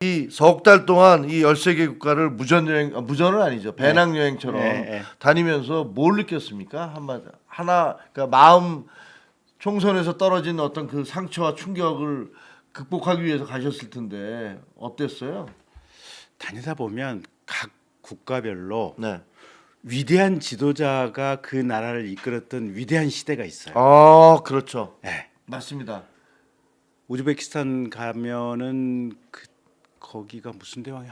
이 석 달 동안 이 13개 국가를 무전은 아니죠. 배낭여행처럼 다니면서 뭘 느꼈습니까? 하나 그러니까 마음 총선에서 떨어진 어떤 그 상처와 충격을 극복하기 위해서 가셨을 텐데 어땠어요? 다니다 보면 각 국가별로 네. 위대한 지도자가 그 나라를 이끌었던 위대한 시대가 있어요. 아, 그렇죠. 네. 맞습니다. 우즈베키스탄 가면은 거기가 무슨 대왕이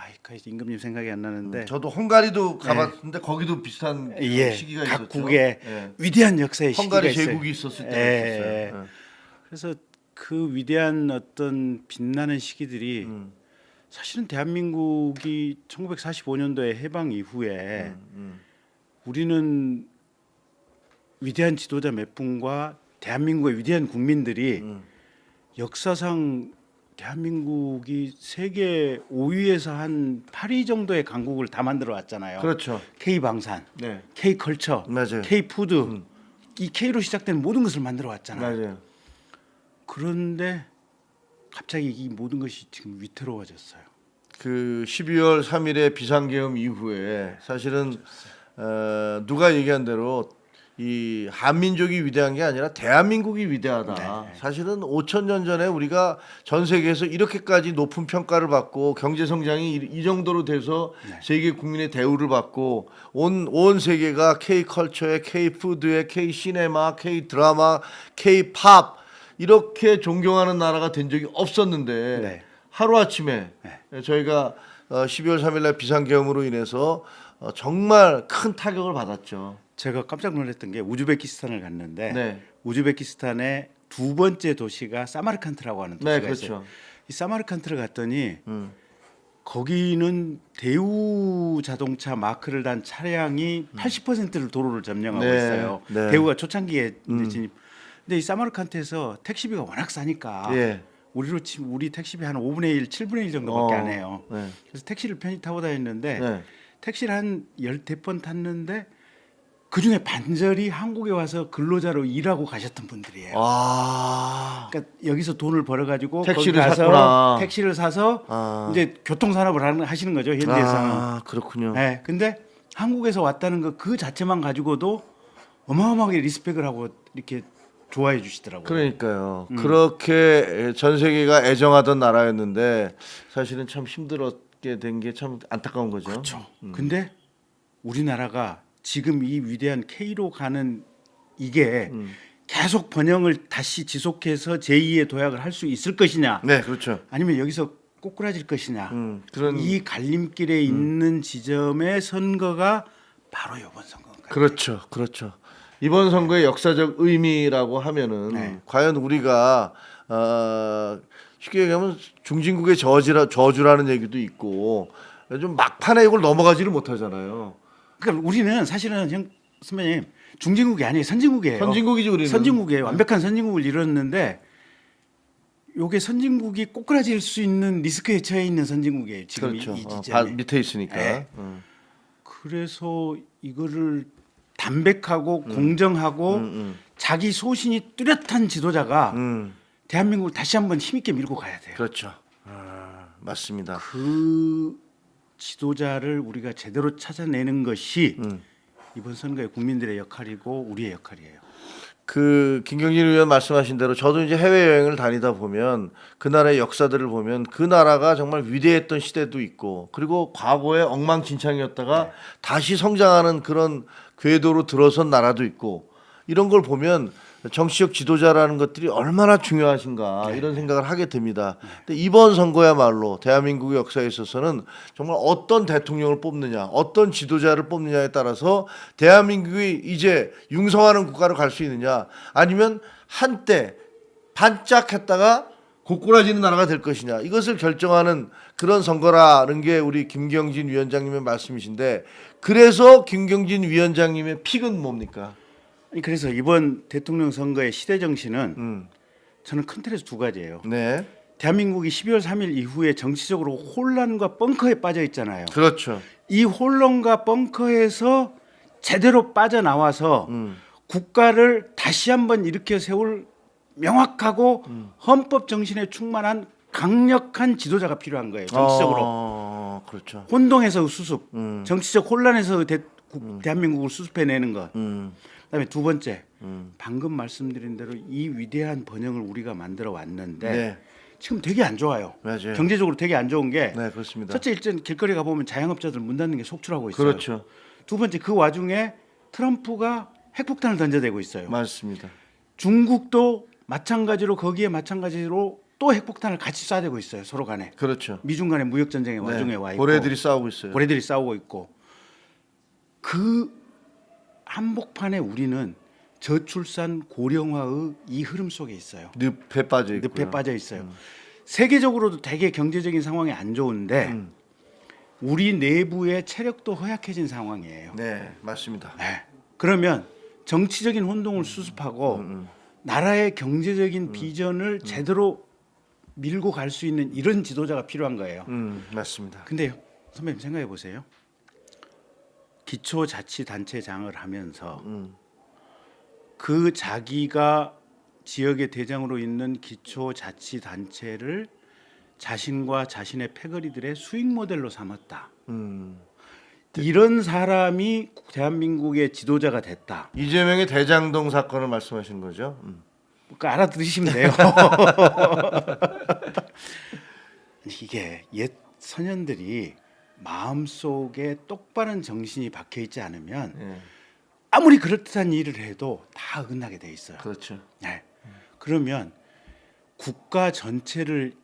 임금님 생각이 안 나는데 저도 헝가리도 가봤는데 거기도 비슷한 시기가 있었죠. 각국의 위대한 역사의 헝가리 시기가 제국이 있어요. 있었을 때가 있었어요. 그래서 그 위대한 어떤 빛나는 시기들이 사실은 대한민국이 1945년도에 해방 이후에 우리는 위대한 지도자 몇 분과 대한민국의 위대한 국민들이 역사상 대한민국이 세계 5위에서 한 8위 정도의 강국을 다 만들어 왔잖아요. 그렇죠. K 방산, 네. K 컬처, 맞아요. K 푸드, 이 K로 시작된 모든 것을 만들어 왔잖아요. 맞아요. 그런데 갑자기 이 모든 것이 지금 위태로워졌어요. 그 12월 3일의 비상계엄 이후에 사실은 누가 얘기한 대로 이 한민족이 위대한 게 아니라 대한민국이 위대하다. 사실은 5천 년 전에 우리가 전 세계에서 이렇게까지 높은 평가를 받고 경제 성장이 이 정도로 돼서 세계 국민의 대우를 받고 온 세계가 K 컬처에 K 푸드에 K 시네마, K 드라마, K 팝 이렇게 존경하는 나라가 된 적이 없었는데 하루아침에 저희가 12월 3일 날 비상계엄으로 인해서 정말 큰 타격을 받았죠. 제가 깜짝 놀랐던 게 우즈베키스탄을 갔는데 네. 우즈베키스탄의 두 번째 도시가 사마르칸트라고 하는 도시가 그렇죠. 있어요. 이 사마르칸트를 갔더니 거기는 대우 자동차 마크를 단 차량이 80%를 도로를 점령하고 있어요. 대우가 초창기에 진입. 근데 이 사마르칸트에서 택시비가 워낙 싸니까 우리로 치면 우리 택시비 한 5분의 1, 7분의 1 정도밖에 안 해요. 그래서 택시를 편히 타고 다녔는데 택시를 한 10대 번 탔는데 그중에 반절이 한국에 와서 근로자로 일하고 가셨던 분들이에요. 그러니까 여기서 돈을 벌어가지고 택시를 거기 가서 샀구나. 택시를 사서 이제 교통산업을 하시는 거죠, 현지에서는. 그렇군요. 네, 근데 한국에서 왔다는 그 자체만 가지고도 어마어마하게 리스펙을 하고 이렇게 좋아해 주시더라고요. 그러니까요. 그렇게 전 세계가 애정하던 나라였는데 사실은 참 힘들었게 된 게 참 안타까운 거죠. 그렇죠. 근데 우리나라가 지금 이 위대한 K로 가는 이게 계속 번영을 다시 지속해서 제2의 도약을 할 수 있을 것이냐? 네, 그렇죠. 아니면 여기서 꼬꾸라질 것이냐? 그런 이 갈림길에 있는 지점의 선거가 바로 이번 선거인 거예요. 그렇죠, 그렇죠. 이번 선거의 역사적 의미라고 하면은 과연 우리가 쉽게 얘기하면 중진국의 저주라는 얘기도 있고 좀 막판에 이걸 넘어가지를 못하잖아요. 그러니까 우리는 사실은 형 선배님 중진국이 아니에요, 선진국이에요. 선진국이죠, 우리는. 선진국이에요. 완벽한 선진국을 이뤘는데 요게 선진국이 꼬꾸라질 수 있는 리스크에 처해 있는 선진국이에요. 지금 그렇죠. 이 지점에. 밑에 있으니까. 그래서 이거를 담백하고 공정하고 자기 소신이 뚜렷한 지도자가 대한민국을 다시 한번 힘있게 밀고 가야 돼요. 그렇죠. 맞습니다. 그 지도자를 우리가 제대로 찾아내는 것이 이번 선거의 국민들의 역할이고 우리의 역할이에요. 그 김경진 의원 말씀하신 대로 저도 이제 해외 여행을 다니다 보면 그 나라의 역사들을 보면 그 나라가 정말 위대했던 시대도 있고 그리고 과거에 엉망진창이었다가 다시 성장하는 그런 궤도로 들어선 나라도 있고 이런 걸 보면 정치적 지도자라는 것들이 얼마나 중요하신가 이런 생각을 하게 됩니다. 근데 이번 선거야말로 대한민국의 역사에 있어서는 정말 어떤 대통령을 뽑느냐, 어떤 지도자를 뽑느냐에 따라서 대한민국이 이제 융성하는 국가로 갈 수 있느냐, 아니면 한때 반짝했다가 고꾸라지는 나라가 될 것이냐, 이것을 결정하는 그런 선거라는 게 우리 김경진 위원장님의 말씀이신데, 그래서 김경진 위원장님의 픽은 뭡니까? 그래서 이번 대통령 선거의 시대 정신은 저는 큰 틀에서 두 가지예요. 네. 대한민국이 12월 3일 이후에 정치적으로 혼란과 벙커에 빠져 있잖아요. 그렇죠. 이 혼란과 벙커에서 제대로 빠져나와서 국가를 다시 한번 일으켜 세울 명확하고 헌법 정신에 충만한 강력한 지도자가 필요한 거예요. 정치적으로 그렇죠. 혼동에서 수습, 정치적 혼란에서 대한민국을 수습해내는 것. 그다음에 두 번째, 방금 말씀드린 대로 이 위대한 번영을 우리가 만들어 왔는데 네. 지금 되게 안 좋아요. 맞아요. 경제적으로 되게 안 좋은 게 네, 그렇습니다. 첫째, 일단 길거리 가 보면 자영업자들 문 닫는 게 속출하고 있어요. 그렇죠. 두 번째, 그 와중에 트럼프가 핵폭탄을 던져대고 있어요. 맞습니다. 중국도 마찬가지로 거기에 마찬가지로 또 핵폭탄을 같이 쏴대고 있어요. 서로 간에. 그렇죠. 미중 간의 무역 전쟁의 와중에 와 있고. 고래들이 싸우고 있어요. 고래들이 싸우고 있고. 그 한복판에 우리는 저출산 고령화의 이 흐름 속에 있어요. 늪에 빠져 있고요. 늪에 빠져 있어요. 세계적으로도 되게 경제적인 상황이 안 좋은데 우리 내부의 체력도 허약해진 상황이에요. 네, 맞습니다. 네. 그러면 정치적인 혼동을 수습하고 나라의 경제적인 비전을 제대로 밀고 갈 수 있는 이런 지도자가 필요한 거예요. 맞습니다. 근데 선배님 생각해 보세요. 기초자치단체장을 하면서 그 자기가 지역의 대장으로 있는 기초자치단체를 자신과 자신의 패거리들의 수익 모델로 삼았다. 이런 사람이 대한민국의 지도자가 됐다. 이재명의 대장동 사건을 말씀하시는 거죠? 그러니까 알아들으시면 돼요. 이게 옛 선현들이 마음속에 똑바른 정신이 박혀 있지 않으면 네. 아무리 그럴듯한 일을 해도 다 어긋나게 돼 있어요. 그렇죠. 네. 그러면 국가 전체를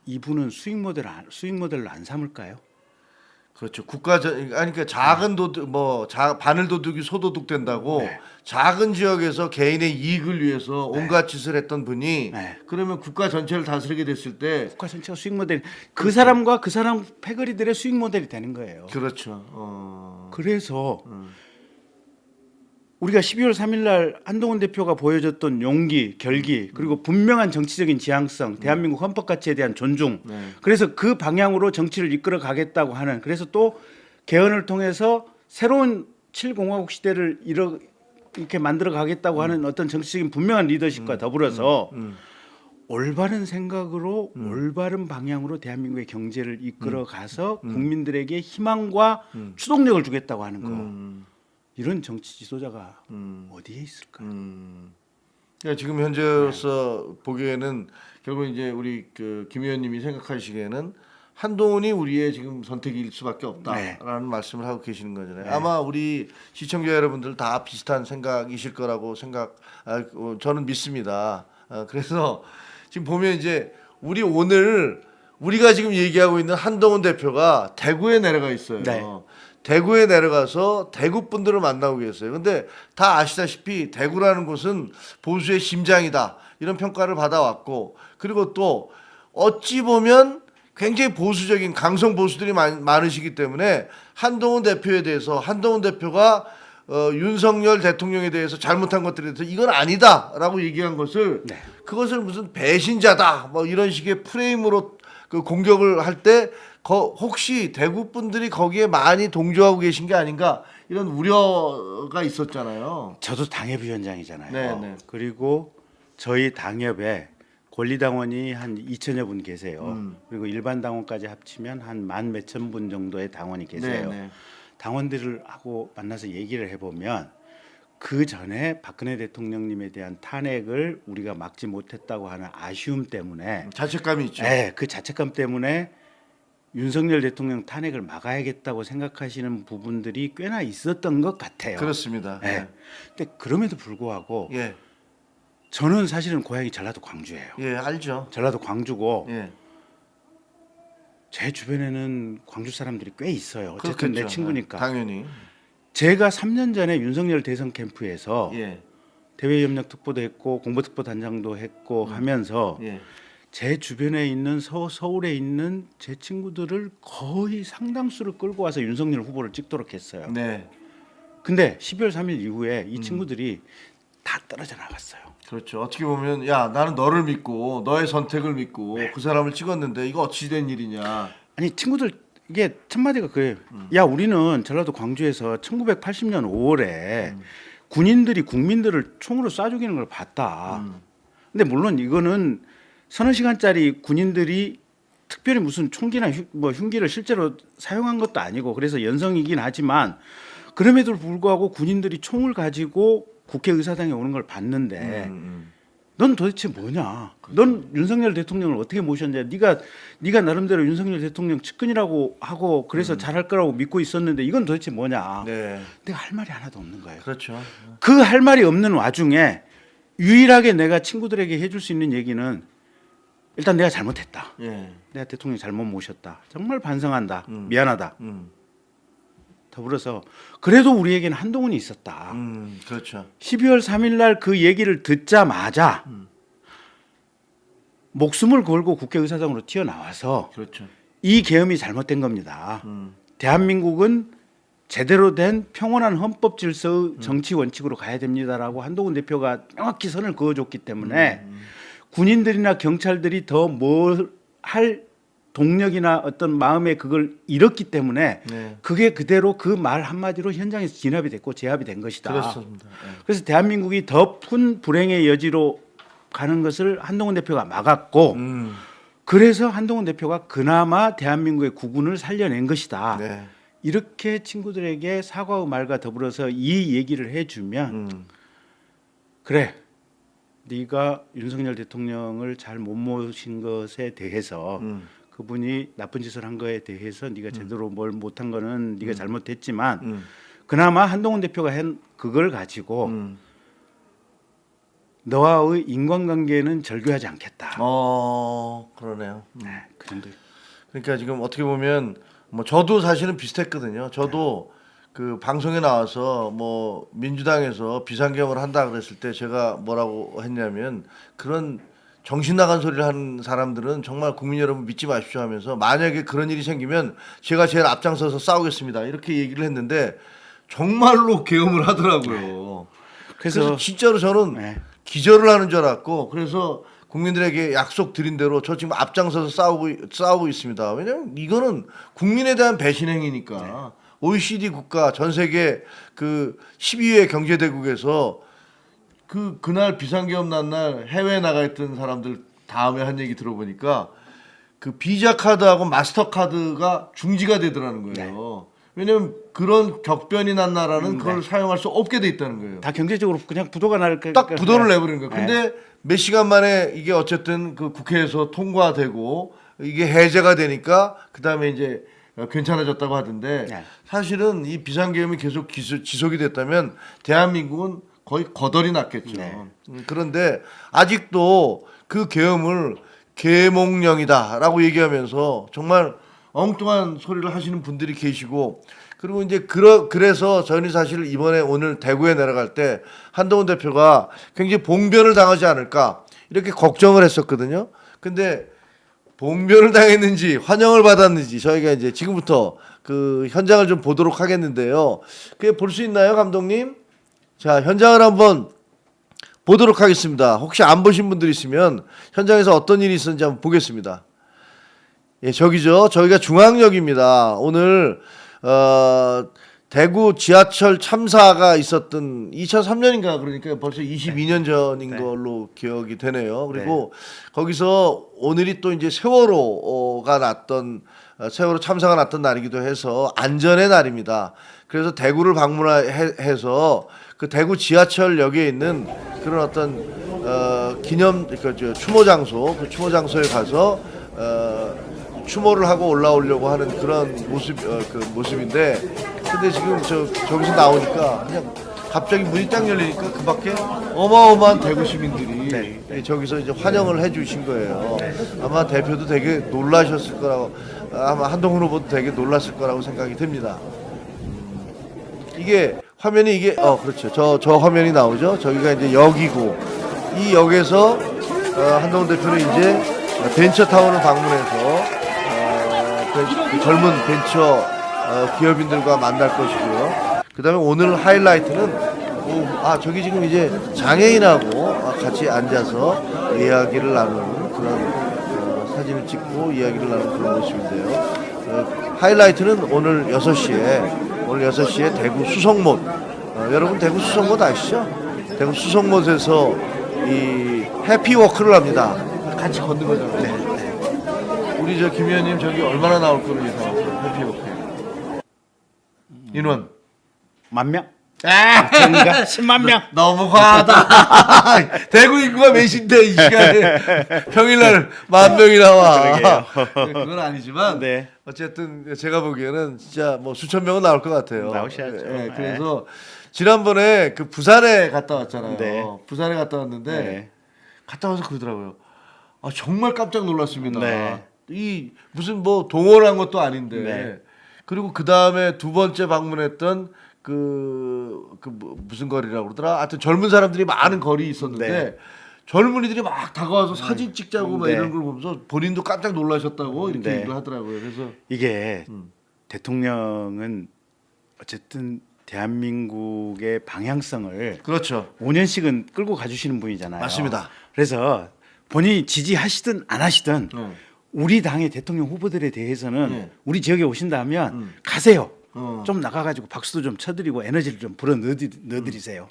이분은 수익 모델로 안 삼을까요? 그렇죠. 그러니까 작은 도둑 바늘 도둑이 소도둑 된다고 네. 작은 지역에서 개인의 이익을 위해서 온갖 짓을 했던 분이 네. 그러면 국가 전체를 다스리게 됐을 때 국가 전체가 수익 모델 그 사람과 그 사람 패거리들의 수익 모델이 되는 거예요. 그렇죠. 그래서 우리가 12월 3일 날 한동훈 대표가 보여줬던 용기, 결기, 그리고 분명한 정치적인 지향성, 대한민국 헌법 가치에 대한 존중. 네. 그래서 그 방향으로 정치를 이끌어 가겠다고 하는. 그래서 또 개헌을 통해서 새로운 7공화국 시대를 이렇게 만들어 가겠다고 하는 어떤 정치적인 분명한 리더십과 더불어서 올바른 생각으로 올바른 방향으로 대한민국의 경제를 이끌어 가서 국민들에게 희망과 추동력을 주겠다고 하는 거. 이런 정치 지도자가 어디에 있을까요? 그러니까 지금 현재로서 보기에는 결국 이제 우리 김 의원님이 생각하시기에는 한동훈이 우리의 지금 선택일 수밖에 없다라는 말씀을 하고 계시는 거잖아요. 네. 아마 우리 시청자 여러분들 다 비슷한 생각이실 거라고 저는 믿습니다. 그래서 지금 보면 이제 우리가 지금 얘기하고 있는 한동훈 대표가 대구에 내려가 있어요. 네. 대구에 내려가서 대구 분들을 만나고 계세요. 근데 다 아시다시피 대구라는 곳은 보수의 심장이다. 이런 평가를 받아왔고 그리고 또 어찌 보면 굉장히 보수적인 강성 보수들이 많으시기 때문에 한동훈 대표에 대해서 한동훈 대표가 윤석열 대통령에 대해서 잘못한 것들에 대해서 이건 아니다라고 얘기한 것을 네. 그것을 무슨 배신자다 뭐 이런 식의 프레임으로 그 공격을 할 때 혹시 대구 분들이 거기에 많이 동조하고 계신 게 아닌가 이런 우려가 있었잖아요. 저도 당협위원장이잖아요. 네, 네. 그리고 저희 당협에 권리당원이 한 2천여 분 계세요. 그리고 일반 당원까지 합치면 한 만 몇천 분 정도의 당원이 계세요. 네, 네. 당원들을 하고 만나서 얘기를 해보면 그 전에 박근혜 대통령님에 대한 탄핵을 우리가 막지 못했다고 하는 아쉬움 때문에 자책감이 있죠. 네, 그 자책감 때문에 윤석열 대통령 탄핵을 막아야겠다고 생각하시는 부분들이 꽤나 있었던 것 같아요. 그렇습니다. 네. 근데 그럼에도 불구하고 예, 저는 사실은 고향이 전라도 광주예요. 예, 알죠. 전라도 광주고 예, 제 주변에는 광주 사람들이 꽤 있어요. 어쨌든 내 그렇겠죠. 친구니까. 당연히. 제가 3년 전에 윤석열 대선 캠프에서 예, 대외협력 특보도 했고 공보특보 단장도 했고 하면서 예, 제 주변에 있는 서울에 있는 제 친구들을 거의 상당수를 끌고 와서 윤석열 후보를 찍도록 했어요. 네, 근데 12월 3일 이후에 이 친구들이 다 떨어져 나갔어요. 그렇죠. 어떻게 보면 야 나는 너를 믿고 너의 선택을 믿고 그 사람을 찍었는데 이거 어찌 된 일이냐. 아니 친구들 이게 첫 마디가 그래요. 야 우리는 전라도 광주에서 1980년 5월에 군인들이 국민들을 총으로 쏴 죽이는 걸 봤다. 근데 물론 이거는 서너 시간짜리 군인들이 특별히 무슨 총기나 흉기를 실제로 사용한 것도 아니고 그래서 연성이긴 하지만 그럼에도 불구하고 군인들이 총을 가지고 국회의사당에 오는 걸 봤는데 넌 도대체 뭐냐? 넌 윤석열 대통령을 어떻게 모셨냐? 네가 나름대로 윤석열 대통령 측근이라고 하고 그래서 잘할 거라고 믿고 있었는데 이건 도대체 뭐냐? 네. 내가 할 말이 하나도 없는 거예요. 그렇죠. 그 할 말이 없는 와중에 유일하게 내가 친구들에게 해줄 수 있는 얘기는 일단 내가 잘못했다. 예. 내가 대통령 잘못 모셨다. 정말 반성한다. 미안하다. 더불어서 그래도 우리에게는 한동훈이 있었다. 그렇죠. 12월 3일 날 그 얘기를 듣자마자 목숨을 걸고 국회의사당으로 튀어나와서 그렇죠. 이 계엄이 잘못된 겁니다. 대한민국은 제대로 된 평온한 헌법 질서의 정치 원칙으로 가야 됩니다라고 한동훈 대표가 명확히 선을 그어줬기 때문에 군인들이나 경찰들이 더 뭘 할 동력이나 어떤 마음의 그걸 잃었기 때문에 네. 그게 그대로 그 말 한마디로 현장에서 진압이 됐고 제압이 된 것이다. 그렇습니다. 네. 그래서 대한민국이 더 큰 불행의 여지로 가는 것을 한동훈 대표가 막았고 그래서 한동훈 대표가 그나마 대한민국의 국운을 살려낸 것이다. 네. 이렇게 친구들에게 사과의 말과 더불어서 이 얘기를 해주면 그래 네가 윤석열 대통령을 잘 못 모신 것에 대해서 그분이 나쁜 짓을 한 거에 대해서 네가 제대로 뭘 못한 거는 네가 잘못했지만 그나마 한동훈 대표가 한 그걸 가지고 너와의 인간관계는 절교하지 않겠다. 그러네요. 네, 그 정도. 그러니까 지금 어떻게 보면 뭐 저도 사실은 비슷했거든요. 저도 그 방송에 나와서 뭐 민주당에서 비상계엄을 한다 그랬을 때 제가 뭐라고 했냐면 그런 정신 나간 소리를 하는 사람들은 정말 국민 여러분 믿지 마십시오 하면서 만약에 그런 일이 생기면 제가 제일 앞장서서 싸우겠습니다. 이렇게 얘기를 했는데 정말로 계엄을 하더라고요. 그래서 진짜로 저는 네. 기절을 하는 줄 알았고 그래서 국민들에게 약속 드린 대로 저 지금 앞장서서 싸우고 있습니다. 왜냐하면 이거는 국민에 대한 배신 행위니까. 네. OECD 국가 전 세계 그 12위 경제대국에서 그날 비상계엄 난 날 해외에 나가 있던 사람들 다음에 한 얘기 들어보니까 그 비자 카드하고 마스터 카드가 중지가 되더라는 거예요. 네. 왜냐면 그런 격변이 난 나라는 그걸 사용할 수 없게 돼 있다는 거예요. 다 경제적으로 그냥 부도가 날 딱 부도를 내버리는 거예요. 근데 몇 시간 만에 이게 어쨌든 그 국회에서 통과되고 이게 해제가 되니까 그 다음에 이제 괜찮아졌다고 하던데 사실은 이 비상계엄이 계속 지속이 됐다면 대한민국은 거의 거덜이 났겠죠. 그런데 아직도 그 계엄을 계몽령이다라고 얘기하면서 정말 엉뚱한 소리를 하시는 분들이 계시고 그리고 이제 그래서 저는 사실 이번에 오늘 대구에 내려갈 때 한동훈 대표가 굉장히 봉변을 당하지 않을까 이렇게 걱정을 했었거든요. 근데 봉변을 당했는지 환영을 받았는지 저희가 이제 지금부터 그 현장을 좀 보도록 하겠는데요. 그게 볼 수 있나요, 감독님? 자, 현장을 한번 보도록 하겠습니다. 혹시 안 보신 분들 있으면 현장에서 어떤 일이 있었는지 한번 보겠습니다. 예, 저기죠. 저기가 중앙역입니다. 오늘 대구 지하철 참사가 있었던 2003년인가 그러니까 벌써 22년 전인 걸로 기억이 되네요. 그리고 거기서 오늘이 또 이제 세월호가 났던 세월호 참사가 났던 날이기도 해서 안전의 날입니다. 그래서 대구를 방문해서 그 대구 지하철역에 있는 그런 어떤 기념 그 추모 장소 그 추모 장소에 가서 추모를 하고 올라오려고 하는 그런 모습인데 근데 지금 저기서 나오니까 그냥 갑자기 문이 딱 열리니까 그 밖에 어마어마한 대구 시민들이 저기서 이제 환영을 해주신 거예요. 아마 대표도 되게 놀라셨을 거라고 아마 한동훈 후보도 되게 놀랐을 거라고 생각이 듭니다. 이게 화면이 이게 그렇죠. 저 화면이 나오죠. 저기가 이제 역이고 이 역에서 한동훈 대표는 이제 벤처타운을 방문해서 그 젊은 벤처 기업인들과 만날 것이고요. 그다음에 오늘 하이라이트는 저기 지금 이제 장애인하고 같이 앉아서 이야기를 나누는 그런 사진을 찍고 이야기를 나누는 그런 모습인데요. 하이라이트는 오늘 6시에 대구 수성못 여러분 대구 수성못 아시죠? 대구 수성못에서 이 해피워크를 합니다. 같이 걷는 거잖아요. 우리 저 김 의원님 저기 얼마나 나올 거로 예상하세요? 회피협회 인원. 10,000명? 전가 10만 명. 너무 과하다. 대구 인구가 몇인데 이 시간에 평일날 10,000명이 나와. 그건 아니지만 네. 어쨌든 제가 보기에는 진짜 뭐 수천 명은 나올 것 같아요. 나오셔야죠. 예, 그래서 지난번에 그 부산에 갔다 왔잖아요. 네. 부산에 갔다 왔는데 네. 갔다 와서 그러더라고요. 아, 정말 깜짝 놀랐습니다. 네. 이 무슨 뭐 동원한 것도 아닌데. 네. 그리고 그 다음에 두 번째 방문했던 뭐 무슨 거리라고 그러더라. 하여튼 젊은 사람들이 많은 거리 있었는데 네. 젊은이들이 막 다가와서 사진 찍자고 막 네. 이런 걸 보면서 본인도 깜짝 놀라셨다고 이렇게 네. 얘기를 하더라고요. 그래서 이게 대통령은 어쨌든 대한민국의 방향성을 그렇죠. 5년씩은 끌고 가주시는 분이잖아요. 맞습니다. 그래서 본인이 지지하시든 안 하시든 네. 우리 당의 대통령 후보들에 대해서는 네. 우리 지역에 오신다면 가세요. 어. 좀 나가가지고 박수도 좀 쳐드리고 에너지를 좀 불어 넣어드리세요.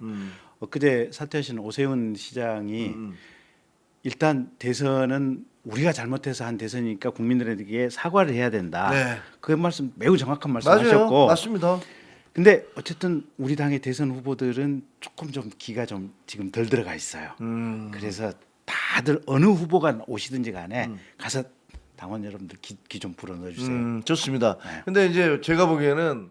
엊그제 사퇴하신 오세훈 시장이 일단 대선은 우리가 잘못해서 한 대선이니까 국민들에게 사과를 해야 된다. 네. 그 말씀 매우 정확한 맞아요. 말씀하셨고. 맞습니다. 근데 어쨌든 우리 당의 대선 후보들은 조금 좀 기가 좀 지금 덜 들어가 있어요. 그래서 다들 어느 후보가 오시든지 간에 가서 당원 여러분들 기 좀 불어 넣어주세요. 좋습니다. 네. 근데 이제 제가 보기에는